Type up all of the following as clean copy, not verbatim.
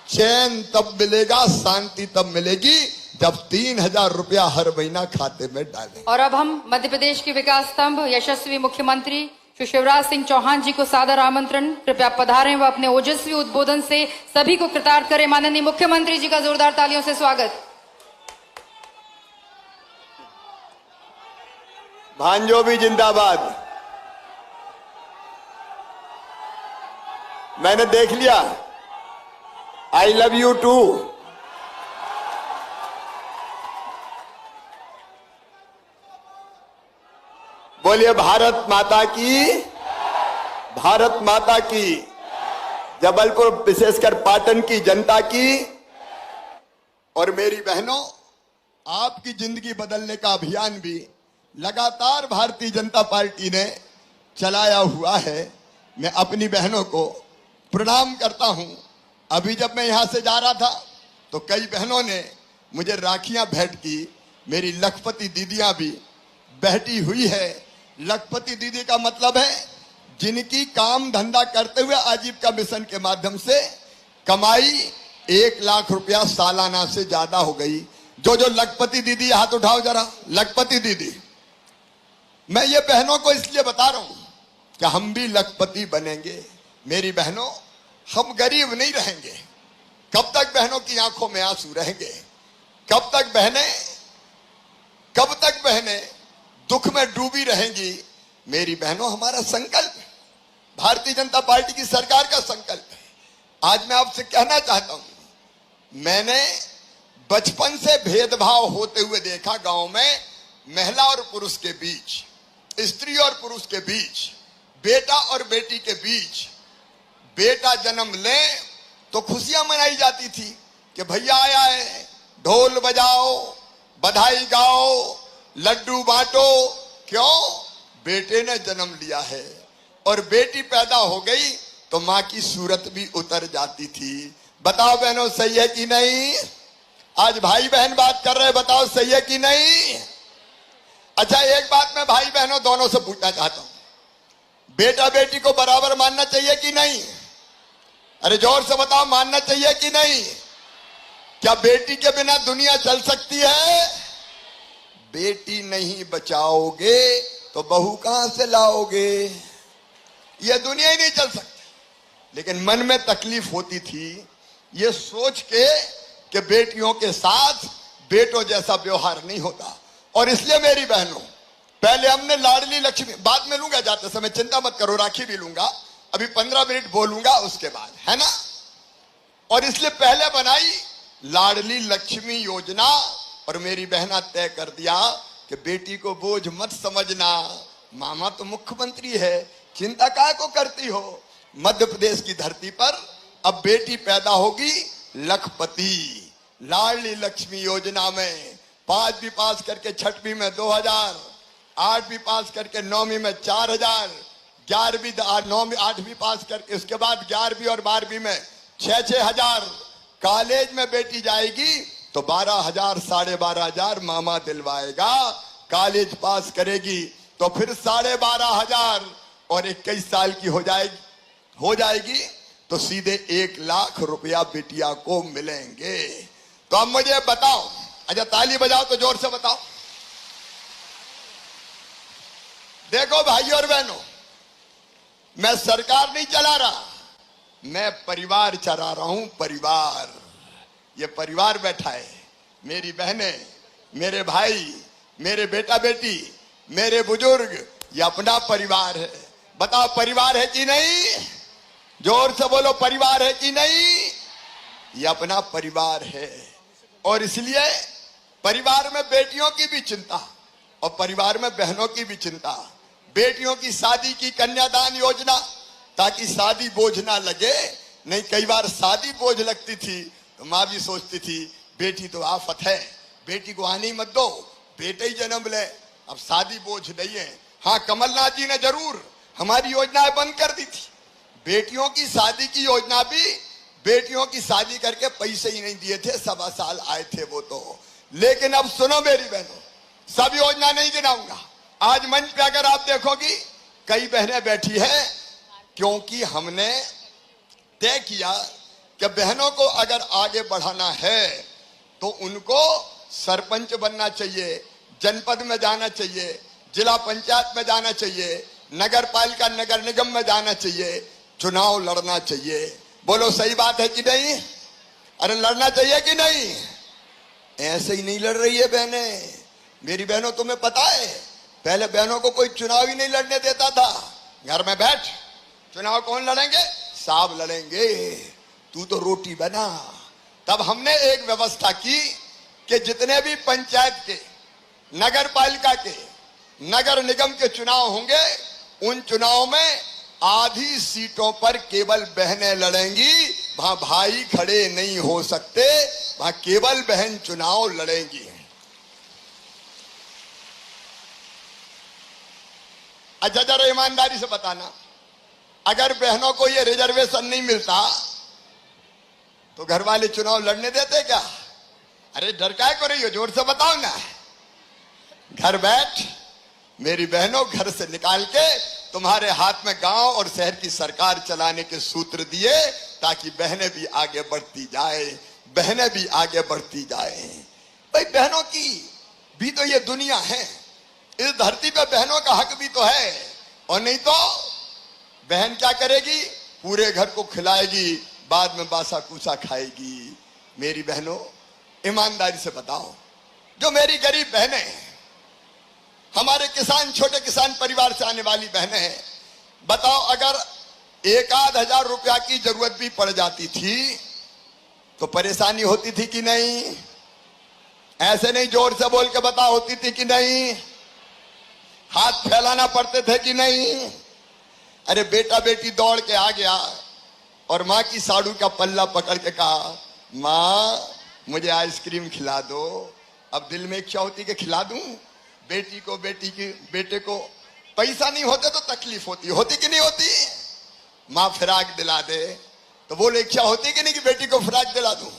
चैन तब मिलेगा, शांति तब मिलेगी जब 3,000 रुपया हर महीना खाते में डालें। और अब हम मध्य प्रदेश के विकास स्तंभ यशस्वी मुख्यमंत्री श्री शिवराज सिंह चौहान जी को सादर आमंत्रण, कृपया पधारें व अपने ओजस्वी उद्बोधन से सभी को कृतार्थ करें। माननीय मुख्यमंत्री जी का जोरदार तालियों से स्वागत। भांजो भी जिंदाबाद। मैंने देख लिया, आई लव यू टू। बोलिए भारत माता की, भारत माता की। जबलपुर विशेषकर पाटन की जनता की और मेरी बहनों, आपकी जिंदगी बदलने का अभियान भी लगातार भारतीय जनता पार्टी ने चलाया हुआ है। मैं अपनी बहनों को प्रणाम करता हूं। अभी जब मैं यहां से जा रहा था तो कई बहनों ने मुझे राखियां भेंट की। मेरी लखपति दीदियां भी बैठी हुई है। लखपति दीदी का मतलब है जिनकी काम धंधा करते हुए आजीविका मिशन के माध्यम से कमाई 1 लाख रुपया सालाना से ज्यादा हो गई। जो जो लखपति दीदी, हाथ उठाओ जरा। लखपति दीदी, मैं ये बहनों को इसलिए बता रहा हूं कि हम भी लखपति बनेंगे। मेरी बहनों, हम गरीब नहीं रहेंगे। कब तक बहनों की आंखों में आंसू रहेंगे? कब तक बहनें दुख में डूबी रहेंगी? मेरी बहनों, हमारा संकल्प, भारतीय जनता पार्टी की सरकार का संकल्प है। आज मैं आपसे कहना चाहता हूं, मैंने बचपन से भेदभाव होते हुए देखा गांव में, महिला और पुरुष के बीच, स्त्री और पुरुष के बीच, बेटा और बेटी के बीच। बेटा जन्म ले तो खुशियां मनाई जाती थी कि भैया आया है, ढोल बजाओ, बधाई गाओ, लड्डू बांटो। क्यों? बेटे ने जन्म लिया है। और बेटी पैदा हो गई तो मां की सूरत भी उतर जाती थी। बताओ बहनों, सही है कि नहीं? आज भाई बहन बात कर रहे हैं, बताओ सही है कि नहीं? अच्छा, एक बात मैं भाई बहनों दोनों से पूछना चाहता हूं, बेटा बेटी को बराबर मानना चाहिए कि नहीं? अरे जोर से बताओ, मानना चाहिए कि नहीं? क्या बेटी के बिना दुनिया चल सकती है? बेटी नहीं बचाओगे तो बहू कहां से लाओगे? यह दुनिया ही नहीं चल सकती। लेकिन मन में तकलीफ होती थी ये सोच के कि बेटियों के साथ बेटों जैसा व्यवहार नहीं होता। और इसलिए मेरी बहनों, पहले हमने लाडली लक्ष्मी, बाद में लूंगा जाते समय, चिंता मत करो, राखी भी लूंगा। अभी 15 मिनट बोलूंगा उसके बाद, है ना? और इसलिए पहले बनाई लाडली लक्ष्मी योजना। और मेरी बहना तय कर दिया कि बेटी को बोझ मत समझना, मामा तो मुख्यमंत्री है, चिंता काहे को करती हो? मध्य प्रदेश की धरती पर अब बेटी पैदा होगी लखपति। लाडली लक्ष्मी योजना में 5वीं पास करके 6वीं में 2,000, 8वीं पास करके 9वीं में 4,000, 11वीं 8वीं पास करके उसके बाद 11वीं और 12वीं में 6,000। कॉलेज में बेटी जाएगी तो 12,000, 12,500 मामा दिलवाएगा। कॉलेज पास करेगी तो फिर 12,500 और 21 साल की हो जाएगी तो सीधे 1 लाख रुपया बिटिया को मिलेंगे। तो अब मुझे बताओ, अच्छा ताली बजाओ तो जोर से बताओ। देखो भाइयों और बहनों, मैं सरकार नहीं चला रहा, मैं परिवार चला रहा हूं। परिवार, ये परिवार बैठा है, मेरी बहनें, मेरे भाई, मेरे बेटा बेटी, मेरे बुजुर्ग, ये अपना परिवार है। बताओ परिवार है कि नहीं? जोर से बोलो, परिवार है कि नहीं? ये अपना परिवार है। और इसलिए परिवार में बेटियों की भी चिंता और परिवार में बहनों की भी चिंता। बेटियों की शादी की कन्यादान योजना, ताकि शादी बोझ ना लगे। नहीं, कई बार शादी बोझ लगती थी तो माँ भी सोचती थी बेटी तो आफत है, बेटी को आने ही मत दो, बेटे ही जन्म ले, अब शादी बोझ नहीं है। हाँ, कमलनाथ जी ने जरूर हमारी योजनाएं बंद कर दी थी। बेटियों की शादी की योजना भी, बेटियों की शादी करके पैसे ही नहीं दिए थे, 1.25 साल आए थे वो तो। लेकिन अब सुनो मेरी बहनों, सब योजना नहीं गिनाऊंगा। आज मंच पे अगर आप देखोगी कई बहनें बैठी है, क्योंकि हमने तय किया कि बहनों को अगर आगे बढ़ाना है तो उनको सरपंच बनना चाहिए, जनपद में जाना चाहिए, जिला पंचायत में जाना चाहिए, नगर पालिका नगर निगम में जाना चाहिए, चुनाव लड़ना चाहिए। बोलो सही बात है कि नहीं? अरे लड़ना चाहिए कि नहीं? ऐसे ही नहीं लड़ रही है बहनें। मेरी बहनों तुम्हें पता है, पहले बहनों को कोई चुनाव ही नहीं लड़ने देता था। घर में बैठ, चुनाव कौन लड़ेंगे? साहब लड़ेंगे, तू तो रोटी बना। तब हमने एक व्यवस्था की कि जितने भी पंचायत के, नगर पालिका के, नगर निगम के चुनाव होंगे, उन चुनाव में आधी सीटों पर केवल बहनें लड़ेंगी। वहां भाई खड़े नहीं हो सकते, वहां केवल बहन चुनाव लड़ेंगी। अच्छा जरा ईमानदारी से बताना, अगर बहनों को ये रिजर्वेशन नहीं मिलता तो घर वाले चुनाव लड़ने देते क्या? अरे डर काय को रही हो, जोर से बताओ ना। घर बैठ मेरी बहनों, घर से निकाल के तुम्हारे हाथ में गांव और शहर की सरकार चलाने के सूत्र दिए ताकि बहनें भी आगे बढ़ती जाए, बहनें भी आगे बढ़ती जाए। भाई बहनों की भी तो ये दुनिया है, इस धरती पे बहनों का हक भी तो है। और नहीं तो बहन क्या करेगी? पूरे घर को खिलाएगी, बाद में बासा कूसा खाएगी। मेरी बहनों ईमानदारी से बताओ, जो मेरी गरीब बहनें हैं, हमारे किसान, छोटे किसान परिवार से आने वाली बहनें हैं, बताओ अगर 1,000 रुपया की जरूरत भी पड़ जाती थी तो परेशानी होती थी कि नहीं? ऐसे नहीं, जोर से बोल के बताओ, होती थी कि नहीं? हाथ फैलाना पड़ते थे कि नहीं? अरे बेटा बेटी दौड़ के आ गया और माँ की साड़ू का पल्ला पकड़ के कहा, माँ मुझे आइसक्रीम खिला दो। अब दिल में इच्छा होती कि खिला दूं बेटी को, बेटे को। पैसा नहीं होता तो तकलीफ होती कि नहीं होती? माँ फिराक दिला दे तो बोले इच्छा होती कि नहीं कि बेटी को फिराक दिला दूं,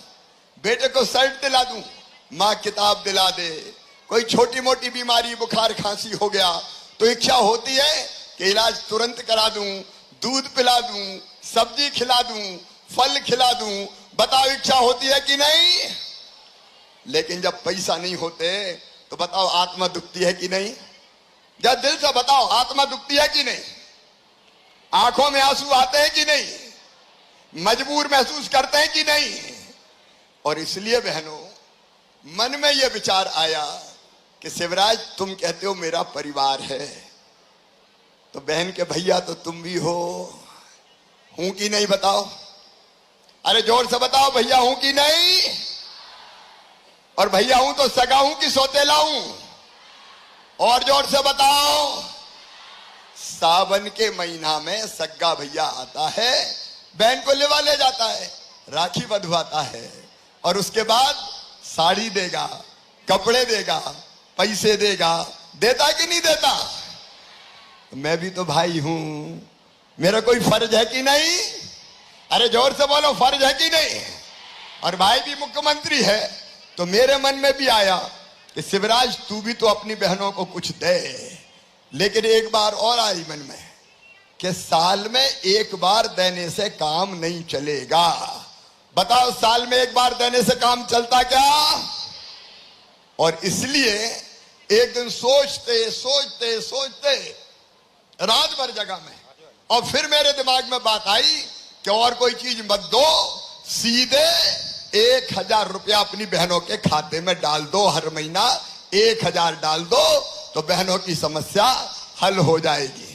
बेटे को शर्ट दिला दूं। माँ किताब दिला दे। कोई छोटी मोटी बीमारी, बुखार खांसी हो गया तो इच्छा होती है कि इलाज तुरंत करा दूं, दूध पिला दूं, सब्जी खिला दूं, फल खिला दूं। बताओ इच्छा होती है कि नहीं? लेकिन जब पैसा नहीं होते तो बताओ आत्मा दुखती है कि नहीं? जब दिल से बताओ, आत्मा दुखती है कि नहीं? आंखों में आंसू आते हैं कि नहीं? मजबूर महसूस करते हैं कि नहीं? और इसलिए बहनों मन में यह विचार आया कि शिवराज तुम कहते हो मेरा परिवार है, तो बहन के भैया तो तुम भी हो, हूं कि नहीं बताओ? अरे जोर से बताओ, भैया हूं कि नहीं? और भैया हूं तो सगा हूं कि सौतेला हूं? और जोर से बताओ। सावन के महीना में सग्गा भैया आता है, बहन को लेवा ले जाता है, राखी बंधवाता है और उसके बाद साड़ी देगा, कपड़े देगा, पैसे देगा। देता कि नहीं देता? मैं भी तो भाई हूं, मेरा कोई फर्ज है कि नहीं? अरे जोर से बोलो, फर्ज है कि नहीं? और भाई भी मुख्यमंत्री है तो मेरे मन में भी आया कि शिवराज तू भी तो अपनी बहनों को कुछ दे। लेकिन एक बार और आई मन में कि साल में एक बार देने से काम नहीं चलेगा। बताओ साल में एक बार देने से काम चलता क्या? और इसलिए एक दिन सोचते सोचते सोचते रात भर जगह में, और फिर मेरे दिमाग में बात आई कि और कोई चीज मत दो, सीधे 1,000 रुपया अपनी बहनों के खाते में डाल दो। हर महीना 1,000 डाल दो तो बहनों की समस्या हल हो जाएगी।